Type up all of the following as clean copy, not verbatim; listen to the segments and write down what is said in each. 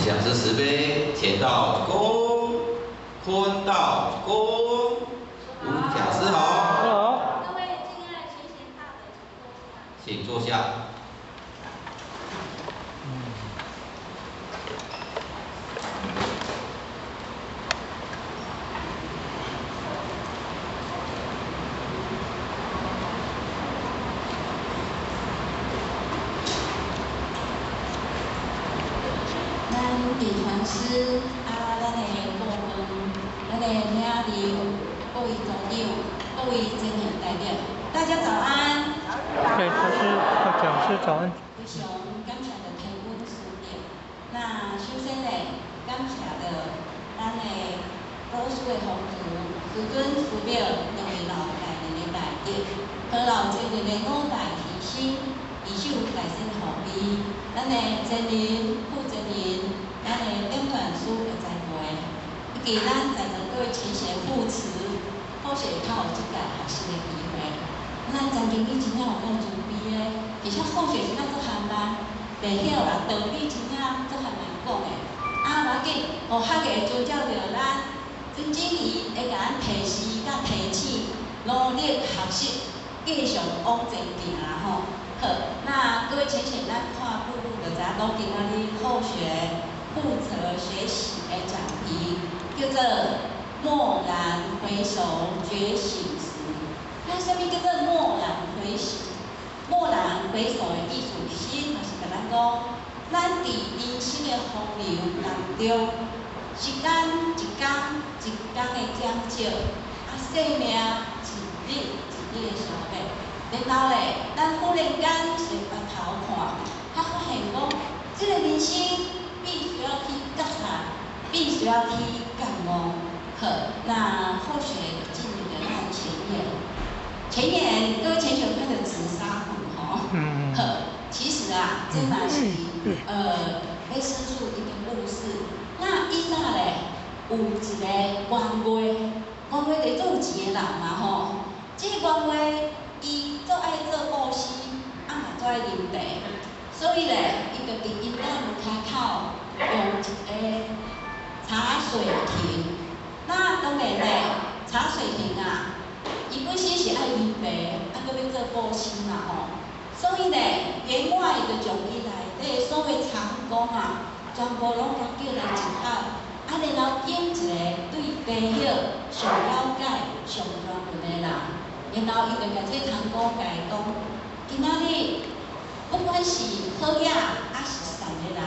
向是慈悲，田道恭，坤道恭，无假师好。各位敬爱全贤大德，请坐下。咱地传师咱的顾问，咱的领导，各位组长，各位真贤代表，大家早安。对，讲师早安。非常感谢的天恩师弟。那首先呢，感谢的咱的老师的同志，师尊师表两位老大人的代表，和老这个的五大提醒，以手大声互比，咱的前人、负责人，咱的领导师的在会，以及咱在座各位前贤护持，或许较有这个学习的机会。咱曾经以真正有够自卑的，而且好学是咱做汉难，袂晓啦，道理真正做汉难讲的。无要紧，互学个遵照着咱尊敬伊，会甲咱提示甲提醒，努力学习，继续往前行啦吼。好，那各位前贤，咱看步步就知影，拢今仔日好学负责学习的讲题，叫做蓦然回首，觉醒时。那啥物叫做蓦然回首？蓦然回首的意思是，就是甲咱讲，咱伫人生的洪流当中，一天一天一天的减少，生命一日一日的消灭。然后咧，咱忽然间先回头看，发现讲，这个人生必须要去觉察，必须要去感悟。好，那或许进入到咱前言。前言，各位前贤看的紫砂壶吼，好，其实啊，这嘛是要申诉一个故事。那以前咧有一个官妹，官妹伫做钱的人嘛吼，这个官妹伊做爱做布施，嘛做爱啉茶，所以咧，伊就伫因家门口用一个茶水亭。那当然咧，茶水亭啊。伊本身是爱啉茶，搁要做布施嘛吼，所以咧，员外就将伊内底所有长工啊，全部拢甲叫来一盒，然后拣一个对地叶上了解、上专门的人，然后伊就甲这长工甲伊讲，今仔日不管是好野还是善的人，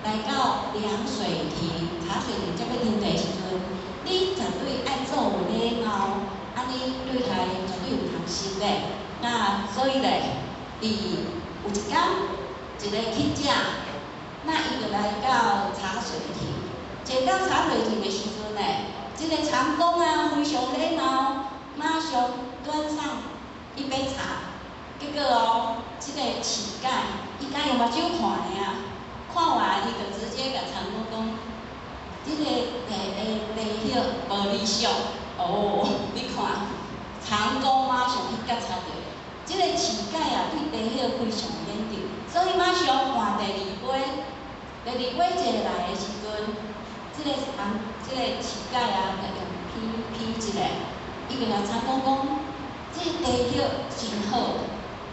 来到凉水亭、茶水亭这要啉茶时阵，你绝对爱做有礼貌。安尼对待绝对有通心嘞。那所以咧，伊有一天，一个去食，那伊就来到茶水亭。坐到茶水亭的时阵咧，这个长工啊非常礼貌，马上端上一杯茶。结果哦，这个乞丐伊敢用目睭看尔，看完伊就直接甲长工讲，这个地叶无理想。哦，你看，长工马上去觉察到，这个乞丐啊对地叶非常坚定，所以马上换第二杯。第二杯坐来的时阵，这个乞丐啊，就用批一下，伊就甲长工讲，这个地叶真好，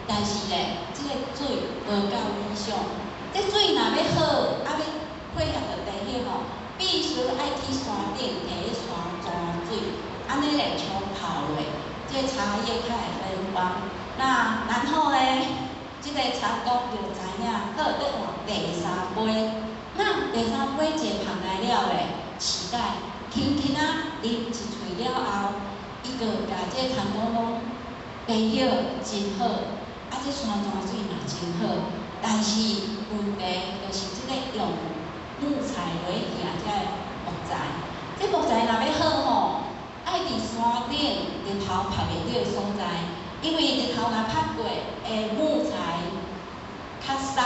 但是咧，这个水无够理想。这水若要好，要配合着地叶吼，必须爱去山顶摕山泉水。安尼来冲泡落，这茶叶较会芬芳。那然后咧，这个长工就知影，好要换第三杯。那第三杯坐旁来了咧，乞丐轻轻啊啉一喙了后，伊就甲这长工讲，地叶真好，这山泉水嘛真好，但是问题就是这个用木材来行这个木材，这木材若要好吼。爱伫山顶日头晒袂到的所在，因为日头若晒过，木材较松，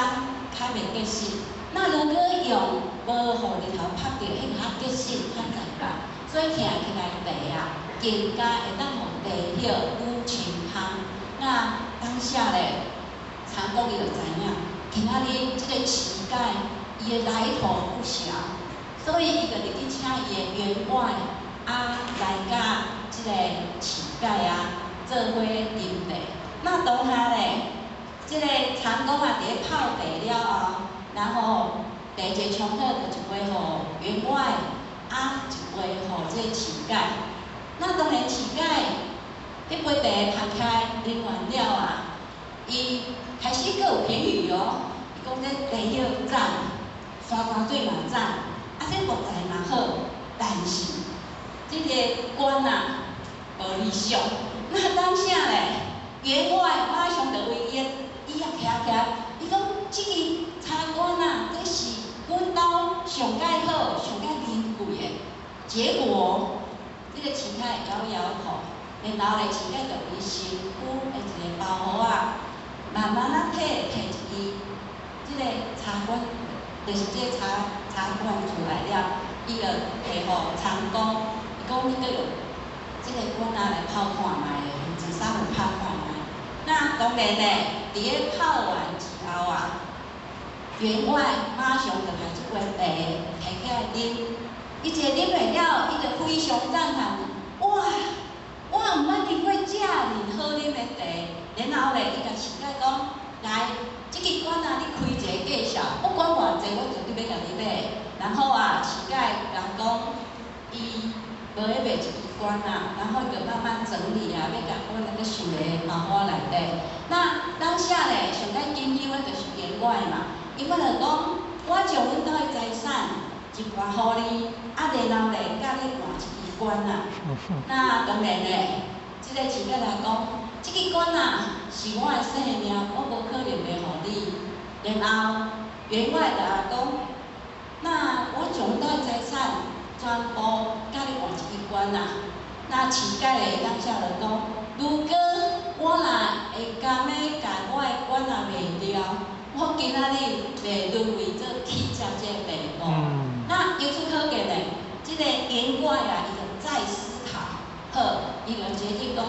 较袂结实。那如果用无互日头晒到，较结实、较硬吧，所以行起来地啊，更加会当互地叶愈清香。那当下咧，长工伊就知影，今仔日即个乞丐，伊伊的来头不小，所以伊就入去请伊的员外来甲即个乞丐做伙饮茶。那当下咧，即个长工伫咧泡茶了后，然后茶一冲好，就一杯互员外，一杯互即个乞丐。那当然乞丐迄杯茶拍开，啉完了伊开始佫有评语哦。伊讲这茶叶赞，刷干水嘛赞，这木材嘛好，但是这个官无理想。那当下咧，员外马上就为伊也徛起，伊讲这个茶馆这是阮兜上介好、上介珍贵的。结果这个乞丐摇摇头，然后咧乞丐就伊身躯的一个包袱慢慢摕一支，这个茶馆，就是这个茶馆出来了，伊就摕互长工，伊讲你佫用这个馆来泡看卖的，用一三五泡看卖。那当然咧，伫咧泡完之后员外马上就把这杯茶摕起来啉，伊一啉袂了，伊就非常赞叹，哇！我毋捌啉过遮尔好啉的茶。然后咧，伊甲乞丐讲，来，这个馆你开一个介绍，不管偌济，我绝对要甲你买。然后乞丐人讲，伊无要卖一支馆然后就慢慢整理要甲馆那个收咧包袱内底。那当下咧，上解紧张的就是员外嘛，因为就讲，我将阮兜的财产一半互你，然后咧，甲你换一支馆那当然咧，这个乞丐来讲。这个馆是我的性命，我无可能袂互你。然后员外就讲，那我将阮兜的财产全部甲你换一支馆那乞丐的当下就讲，如果我会甘要甲我的馆卖掉，我今仔日袂沦为做乞食这个地步。那由此可见咧，这个员外伊就再思考，好，伊就决定讲，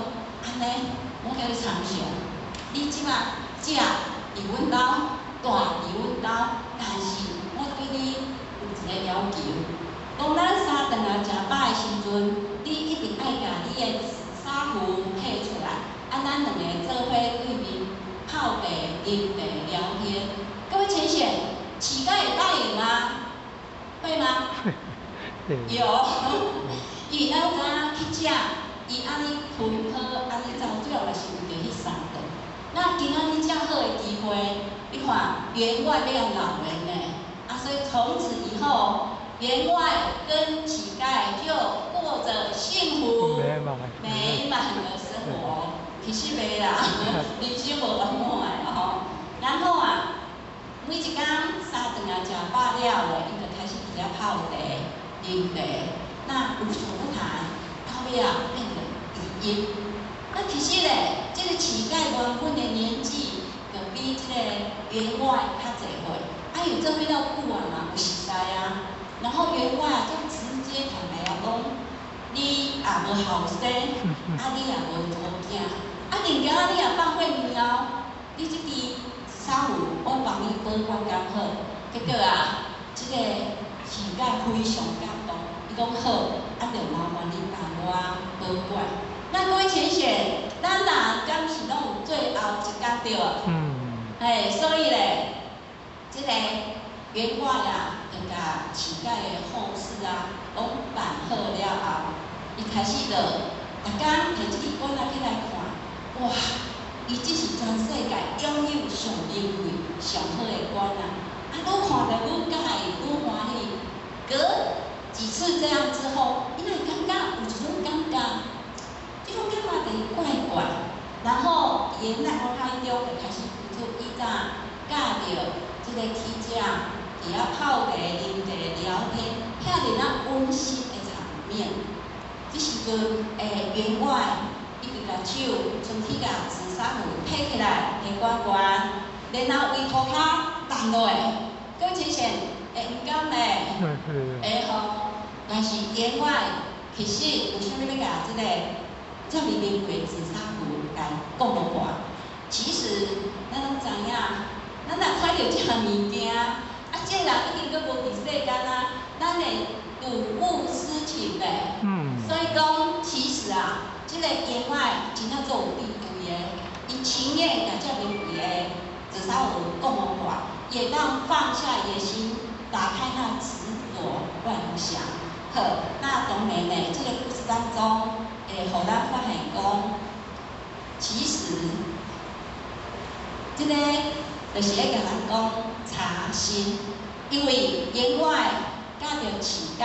安尼。我甲你参详，你即摆食伫阮兜，住伫阮兜，但是我对你有一个要求，当咱三顿食饱的时阵，你一定爱甲你的衫裤摕出来，咱两个做伙对面泡茶、啉茶、聊天。各位浅显，乞丐会答应吗？会吗？有，伊咱知影去食。伊安尼吞好，安尼走最后就是为着迄三顿。那今仔日遮好的机会，你看员外要老人呢，所以从此以后，员外跟乞丐就过着幸福美满的生活。其实袂啦，人生无圆满的吼。然后每一天三顿食饱了咧，伊就开始伫遮泡茶、啉茶，那无所不谈。到尾变成第一。那其实咧，这个乞丐原本的年纪就比这个员外较侪岁，有做伙了久嘛，有熟悉然后员外就直接坦白讲，你也无后生，你也无图囝，人家你也放过了，你这支衫有我帮你保管刚好。结果这个乞丐非常感动，伊讲好。就麻烦你帮我保管。那各位浅显，咱人敢是拢有最后一天对无？所以咧，这个员外就甲乞丐的后事拢办好了后，伊开始就逐工摕这个馆起来看，哇！伊这是全世界拥有上珍贵、上好的馆愈看就愈喜欢，愈欢喜。几次这样之后，因为感觉有一种感觉，这种感觉就是怪怪。然后伊内脑海中就开始浮出以前教着这个乞食，伫遐泡茶、啉茶、聊天，遐尔温馨的场面。这时阵，员外伊就甲手身体甲紫衫裤摕起来，摕悬悬，然后为涂骹放落来，各位亲戚。毋甘咧，吼，但是员外其实有啥物要甲即个遮尔名贵紫砂壶甲讲落话。其实咱拢知影，咱若看到遮物件，即个人一定佫无伫世间啊，咱会睹物思情嘞。所以讲，其实啊，即个言外真正做有智慧的，伊情愿甲遮名贵的至少有讲话，也当放下野心，打开那执着幻想。好，那当然呢，这个故事当中，会互咱发现讲，其实，这个就是咧甲咱讲查心，因为言外甲着乞丐，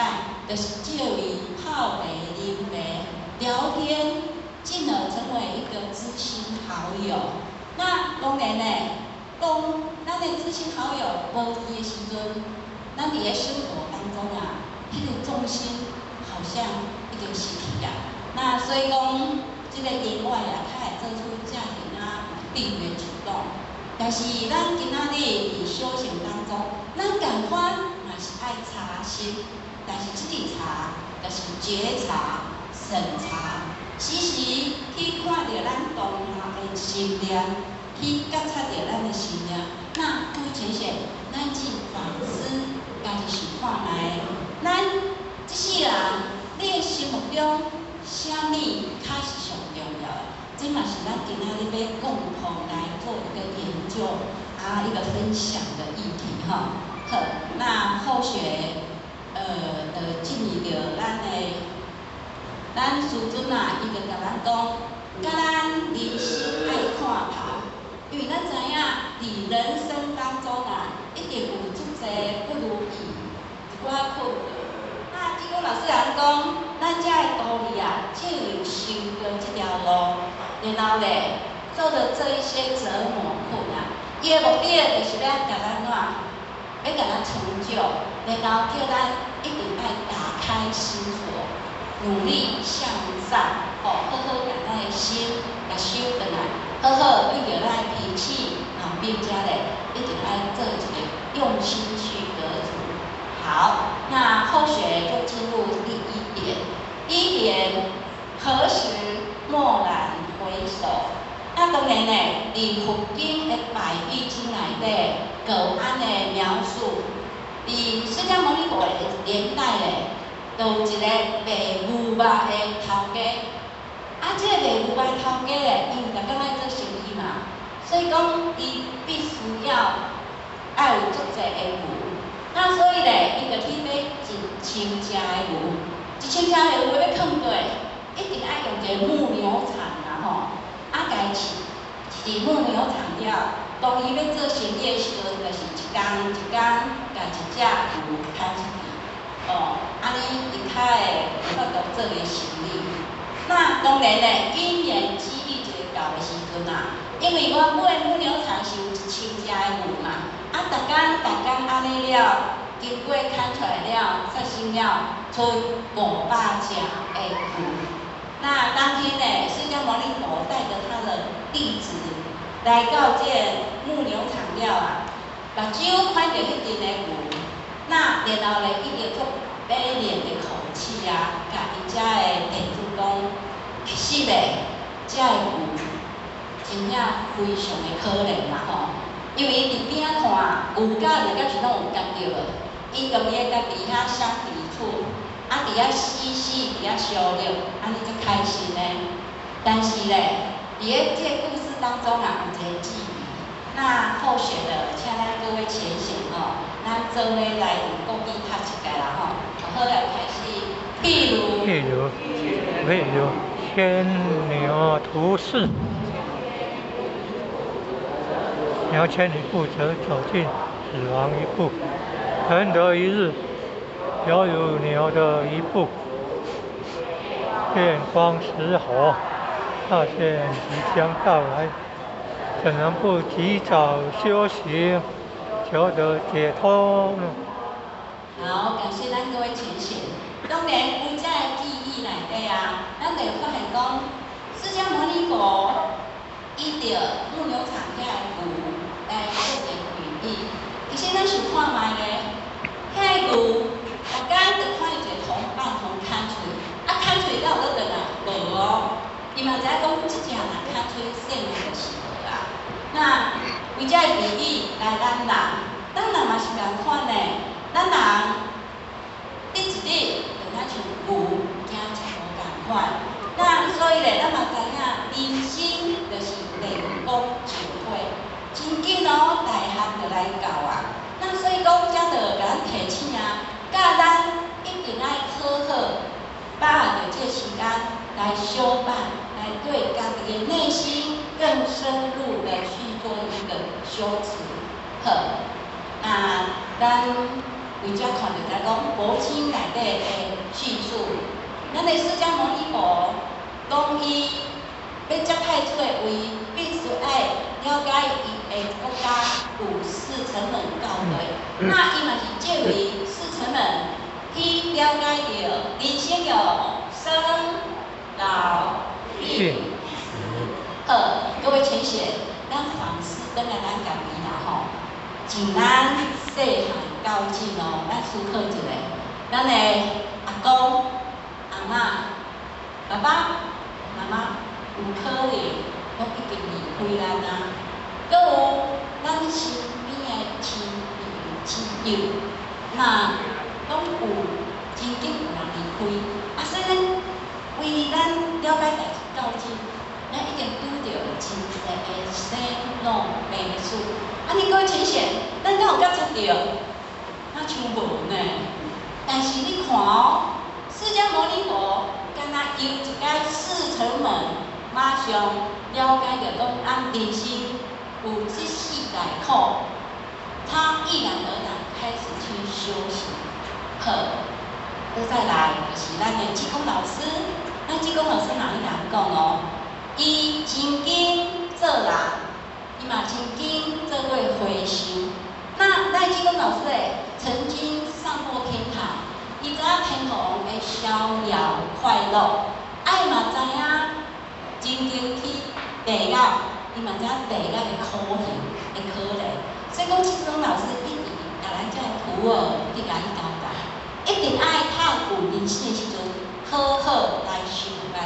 就是借位泡茶啉茶聊天，进而成为一个知心好友。那当然呢，当咱的知心好友无伫的时阵，咱伫咧生活当中啊，迄个重心好像已经失去啊。那所以讲，这个言外啊，较会做出遮尔啊智慧举动。但是咱今仔日伫修行当中，咱共款嘛是爱查心，但是这个查就是觉察、审查，时时去看到咱当下的心念，去觉察到咱的心念。那各位浅显，咱去反思，家己是看卖，咱这世人，你的心目中，啥物较是上重要的？这嘛是咱今仔日要共同来做一个研究啊，一个分享的议题哈。好，那后学就进入到咱师尊啊，伊就甲咱讲，甲咱人生爱看头，因为咱知影伫人生当中啊，一定有足侪不如意，一寡困难。那结果老师人讲，咱遮的道理啊，只有修到这条路。然后咧，做着这一些折磨困难，伊的目的就是要甲咱怎，要甲咱成就，然后叫咱一定爱打开心锁，努力向上，好好甲咱的心甲修回来，好好对着咱的脾气，并且咧一定爱做一个用心去得主。好，那后学就进入第一点，第一点，何时蓦然回首？那当然呢，伫佛经的百喻经内底，有安尼描述。伫释迦牟尼佛的年代咧，就有一个卖牛肉的头家。啊，这个卖牛肉头家咧，因为逐工爱做生意嘛，所以讲伊必须要爱有足侪的牛。那所以咧，伊就去买一千只的牛，1000只的牛要放倒，一定爱用一个牧牛场啦吼。啊，家饲牧牛场了，当伊要做生意的时阵，就是一工一工，甲一只牛牵出去，安尼伊较会有法度做个生意。那当然咧，因缘机遇一个到的时阵啊，因为我买牧牛场是有1000只的牛嘛，啊，逐工安尼了，经过牵出来了，杀生了，出500只的牛。那当天呢，释迦牟尼佛带着他的弟子来到这牧牛场了啊，目睭看到迄阵的牛，那然后咧，伊就足悲怜的口气啊，甲伊遮的弟子讲，其实咧，遮的牛真正非常的可怜啦吼，因为伊伫边仔看，牛甲就敢是拢有夹着的，伊就伊家己遐相抵触。啊，伫遐嬉戏，伫遐相乐，安尼足开心呢。但是咧，伫咧这个故事当中啊，有一个寄语。那后学的，请咱各位浅显咱做伙来用国语读一下啦吼。好来开始。譬如牵牛图示，牛牵一步则走进死亡一步，恒得一日。犹如牛的一步，电光石火，发现即将到来，怎能不及早修行，求得解脱呢？好，感谢咱各位浅显。当然，有这个记忆内底啊，咱就发现讲，释迦牟尼佛伊着牧牛场遐的牛来做一个比喻。其实咱想看卖咧，遐个牛。逐工就看伊一个同伴同牵出，牵出了有倒转啊，无哦。伊嘛知影讲，即只若牵出性命就是无啊。那为遮个比喻来咱人，咱人嘛是共款的，咱人日一日就咱像牛，惊是无共款。那所以咧，咱嘛知影人生就是练功上会，真紧哦，大学就来到啊。那所以讲，才着甲咱提醒啊，教咱一定爱好好把握着这个时间来修办，来对家己的内心更深入的去做一个修持。好，那咱为遮看着在讲佛经内底的叙述，咱的释迦牟尼佛讲伊要接派出的位，必须爱了解伊的国家有四层门教诲。那伊嘛是这位四层门，去了解着人生有生、老、病。好，各位请写，咱反思等下咱家己啦吼，从咱细汉到今哦，咱思考一下，咱的阿公、阿嬷、爸爸、妈妈。有可能拢已经离开咱啊，搁有咱身边的亲朋友，那拢有真紧有人离开，所以咱为咱了解代志到今，咱一定拄着真济的生老病死。你各位请选，咱敢有接触到？那像无呢？但是你看哦，释迦牟尼佛敢若游一个四层门。马上了解着讲，咱人生有这世代苦，他毅然而然开始去修行。好，再来就是咱的济公老师，咱济公老师哪里人讲哦？伊曾经做人，伊嘛曾经做过和尚。那咱济公老师曾经上过天堂，伊知影天堂的逍遥快乐，嘛知影。真正去地狱，伊嘛知影地狱的苦刑的可怜，所以讲济公老师一直甲咱遮徒儿一直甲伊交代，一定爱趁有人生的时阵，好好来修办，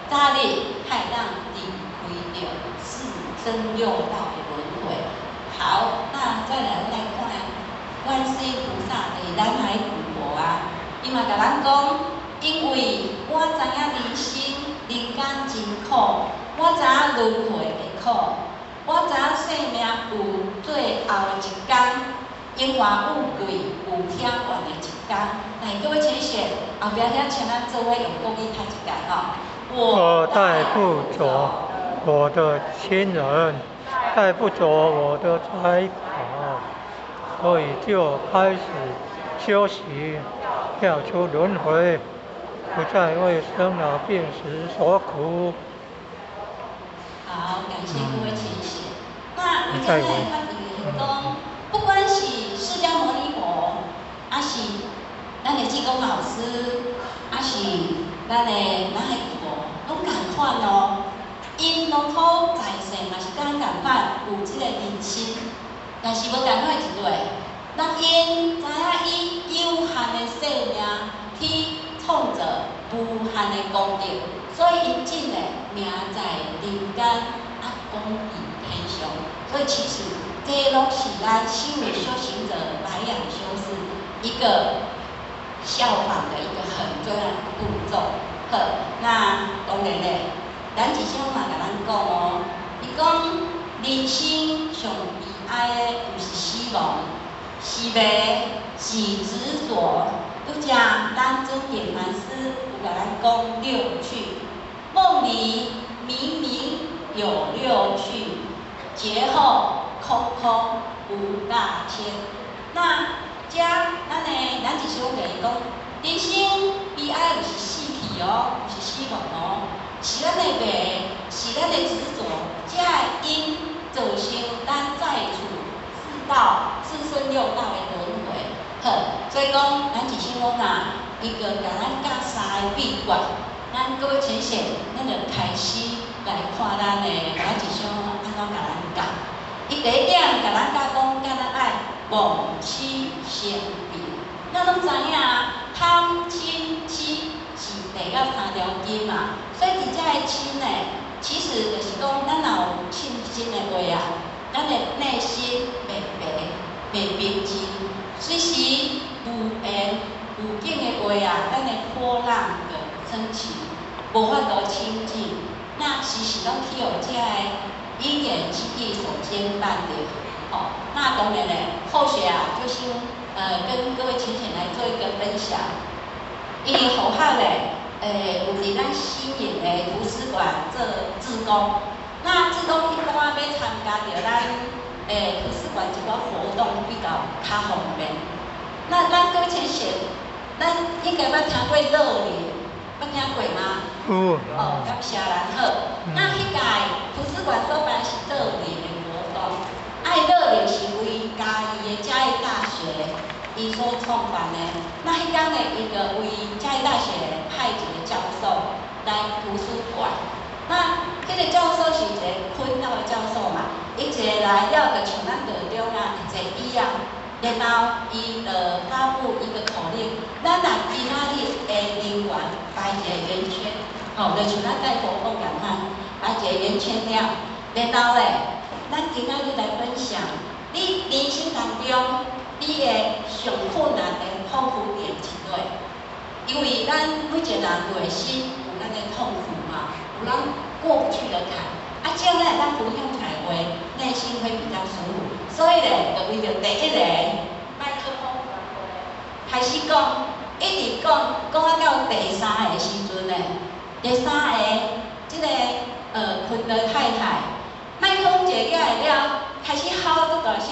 早日害咱离开着四生六道的轮回。好，那再来看观世音菩萨的南海古佛啊，伊嘛甲咱讲，因为我知影人生。人间真苦，我知影轮回的苦，我知影生命有最后的一天，因缘有贵有险怨的一天。来，各位请选，后壁遐请咱做伙用国语读一遍吼。我带不走我的亲人，带不走我的财宝，所以就开始修行，跳出轮回。不再为生老病死所苦。好，感谢各位请写。那我们来看题讲，不管是释迦牟尼佛，还是咱的济公老师，还是咱的南海佛，拢共款哦。因拢好在世，嘛是甲咱共款有即个人生，但是无共款一类。咱因知影伊有限的生命去。创造无限的功德，所以因真诶命在人间，功于天上。所以其实这拢是咱心理修行者来养修是一个效仿的一个很重要的步骤。好，那当然咧，咱之前嘛甲咱讲哦，伊讲人生上悲哀的就是死亡，是迷，是执着。拄则咱尊严禅师有甲咱讲六趣，梦里明明有六趣，劫后空空无大千。那遮咱一首给伊讲，人生悲哀就是死去哦，是死亡哦，是咱的迷，是咱的执着，才会因造成咱在处四道、四生六道的轮回。好，所以讲，咱一生讲啊，伊个甲咱教三个秘诀，咱各位请写，咱就开始来看咱的咱一生安怎甲咱教。伊第一点甲咱教讲，甲咱爱忘妻生病。咱拢知影，贪嗔痴是第三条根嘛，所以伫遮个嗔呢，其实就是讲，咱若有嗔心的话啊，咱的内心袂平。袂袂平静，随时有紧的话啊，咱的波浪就升起，无法度清静。那时时拢去互遮的因缘际遇所牵绊的。哦，那当然咧，后续啊，就是跟各位浅浅来做一个分享。因为后学咧，有伫咱新营的图书馆做志工。那志工一般要参加着咱图书馆一个活动比较较方便。那咱搁浅浅，咱应该捌听过乐龄，捌听过吗？有。哦，感谢咱好。那迄届图书馆所办是乐龄的活动。乐龄是为嘉义的嘉义大学伊所创办的。那迄天呢，伊就为嘉义大学派一个教授来图书馆。那迄个教授是一个昆道的教授嘛，伊一个来了就像咱台中啊一个一样，然后伊发布一个口令，咱若今仔日的人员排一个圆圈，就像咱在活动共款，排一个圆圈了，然后咧。咱今仔日来分享，你人生当中你的上困难的痛苦点是对，因为咱每一个人内心有咱的痛苦嘛，有咱过不去的坎，这样咱咱分享出来话，内心会比较舒服。所以咧，就为着第一个麦克风开始讲，一直讲啊到第三个时阵咧，第三个即个昆德太太。麦克风坐起来了，开始吼足大声。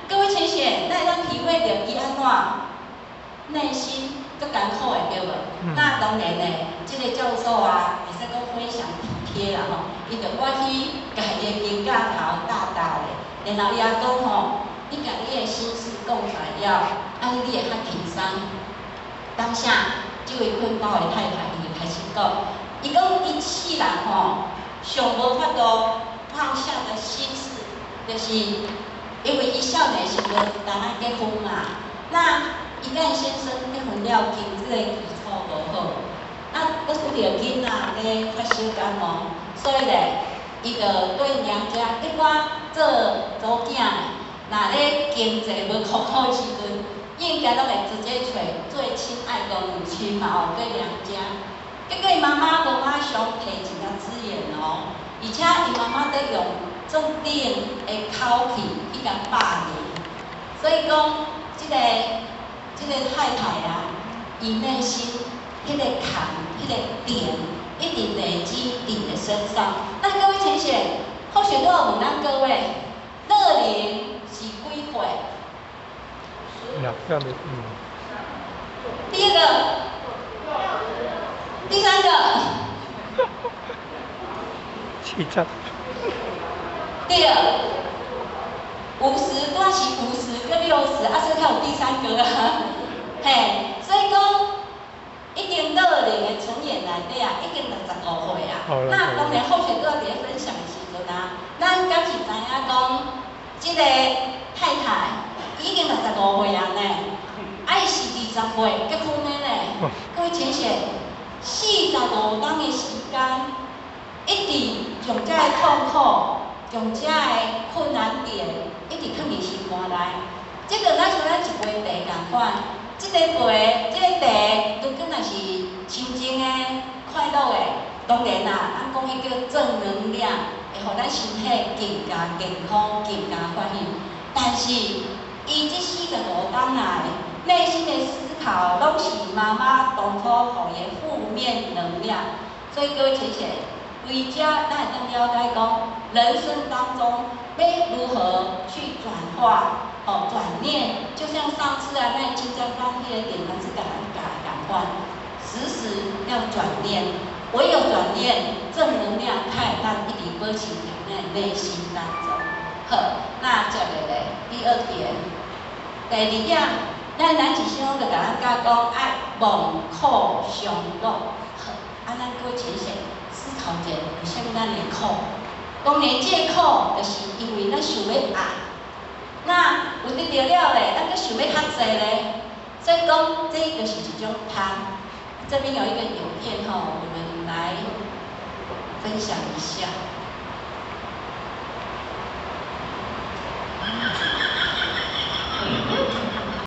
各位浅浅，咱会当体会到伊安怎内心足艰苦的对无？那当然咧，即个教授啊，会使讲非常体贴啦吼。伊就我去家己的肩胛头搭搭咧，然后伊也讲吼，你甲你的心事讲出来了，安尼你会较轻松。当下，即位困道的太太伊就开始讲，伊讲伊世人吼，上无法度。放下的心事，就是因为伊少年时阵当咱结婚嘛，那伊甲伊先生结婚了，经济个基础无好，搁拄着囡仔咧发烧感冒，所以咧，伊就对娘家结果做祖囝，若咧经济无靠好时阵，应该拢会直接找最亲爱的母亲嘛，对娘家。结果伊妈妈无马上提一个资源哦。而且伊妈妈在用重点的口气去甲霸凌，所以讲，即个太太啊，伊内心迄个坎、迄个点，一直累积伫咧身上。那各位浅浅，或许我有问咱各位，乐龄是几岁？第二个，第三个。70。对了，50我是50跟60，所以才有第三个啊。嘿，所以讲，已经乐龄的成员内底啊，已经65岁啊。那当然，后续搁伫咧分享的时阵啊，咱敢是知影讲，即个太太已经65岁啊呢，伊是20岁结婚的呢。各位浅浅，45天的时间。一直将遮个痛苦，将遮个困难点，一直放伫心肝内。即个咱像咱一杯茶共款，即个杯，即个茶，如果若是清净的、快乐的，当然啦，咱讲迄叫正能量，会互咱身体更加健康、更加欢喜。但是，伊即45天来，内心的思考拢是妈妈当初互伊的负面能量，所以各位浅浅。为遮，咱会当了解讲，人生当中要如何去转化、转念，就像上次啊，那金江班迄个点还是感官，时时要转念，唯有转念，正能量才会当一直保持在咱内心当中。好，那接下来第二点，第二点，咱一生就甲咱讲爱忘苦常乐。好，咱各位浅浅。思考者有啥物咱的苦？当然，这苦就是因为咱想要爱，那有得着了咧，咱阁想要较济咧，所以讲这就是一种贪。这边有一个影片吼，我们来分享一下。